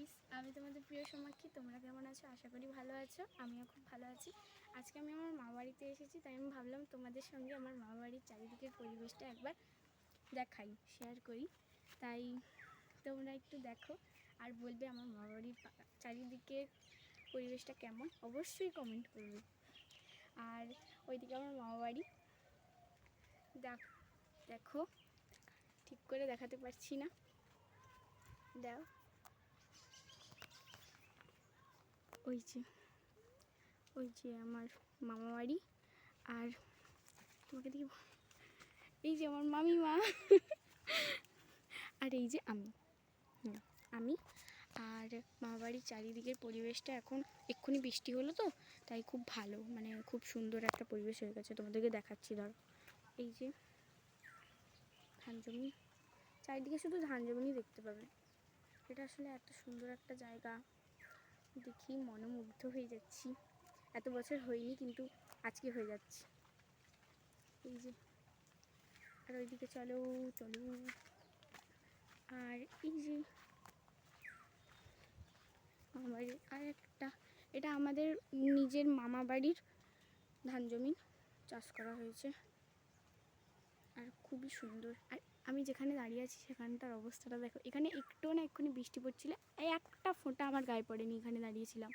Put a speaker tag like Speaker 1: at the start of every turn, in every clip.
Speaker 1: Guys, আমি তোমাদের প্রিয় সমাক্ষী। তোমরা কেমন আছো? আশা করি ভালো আছো। আমিও খুব ভালো আছি। আজকে আমি আমার মামাবাড়িতে এসেছি, তাই আমি ভাবলাম তোমাদের সঙ্গে আমার মামাবাড়ির চারিদিকের পরিবেশটা একবার দেখাই, শেয়ার করি। তাই তোমরা একটু দেখো আর বলবে আমার মামাবাড়ির চারিদিকের পরিবেশটা কেমন, অবশ্যই কমেন্ট করবে। আর ওইদিকে আমার মামাবাড়ি দেখো, ঠিক করে দেখাতে পারছি না, দাও। ওই যে আমার মামা বাড়ি। আর তোমাকে দেখি, এই যে আমার মামিমা আর এই যে আমি আর মামাবাড়ির চারিদিকের পরিবেশটা এখন এক্ষুনি বৃষ্টি হলো তো, তাই খুব ভালো, মানে খুব সুন্দর একটা পরিবেশ হয়ে গেছে। তোমাদেরকে দেখাচ্ছি, ধরো এই যে ধান জমি, চারিদিকে শুধু ধান জমি দেখতে পাবে। এটা আসলে এত সুন্দর একটা জায়গা, দেখি মনোমুগ্ধ হয়ে যাচ্ছি। এত বছর হয়নি, কিন্তু আজকে হয়ে যাচ্ছে। এই যে, আর ওইদিকে চলো। আর এই যে মামাবাড়ির আর একটা, এটা আমাদের নিজের মামা বাড়ির ধান জমি, চাষ করা হয়েছে। আর খুবই সুন্দর। আর আমি যেখানে দাঁড়িয়ে আছি সেখানটার অবস্থাটা দেখো। এখানে একটু না এক্ষুনি বৃষ্টি পড়ছিল, এই একটা ফোঁটা আমার গায়ে পড়েনি, এখানে দাঁড়িয়েছিলাম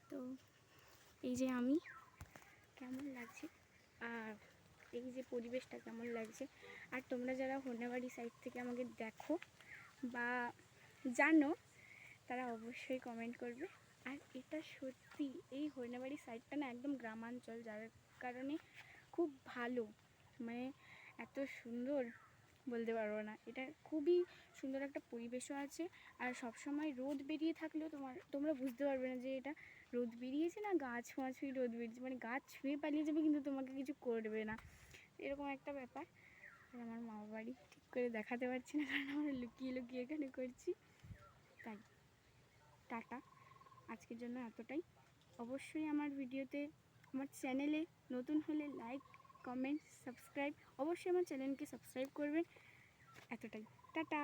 Speaker 1: তো। এই যে আমি, কেমন লাগছে আর এই যে পরিবেশটা কেমন লাগছে। আর তোমরা যারা হন্যাবাড়ি সাইড থেকে আমাকে দেখো বা জানো, তারা অবশ্যই কমেন্ট করবে। আর এটা সত্যি, এই হন্যাবাড়ি সাইডটা না একদম গ্রামাঞ্চল, যার কারণে খুব ভালো, মানে এত সুন্দর বলতে পারবো না। এটা খুবই সুন্দর একটা পরিবেশও আছে। আর সবসময় রোদ বেরিয়ে থাকলেও তোমরা বুঝতে পারবে না যে এটা রোদ বেরিয়েছে না গাছ ছুঁয়ে রোদ বেরিয়েছে, মানে গাছ ছুঁয়ে পালিয়ে যাবে কিন্তু তোমাকে কিছু করবে না, এরকম একটা ব্যাপার। আর আমার মামা বাড়ি ঠিক করে দেখাতে পারছি না, কারণ আমরা লুকিয়ে লুকিয়ে এখানে করছি। তাই টাটা, আজকের জন্য এতটাই। অবশ্যই আমার ভিডিওতে, আমার চ্যানেলে নতুন হলে লাইক, কমেন্ট, সাবস্ক্রাইব, অবশ্যই আমার চ্যানেলকে সাবস্ক্রাইব করবেন। এতটাই, টাটা।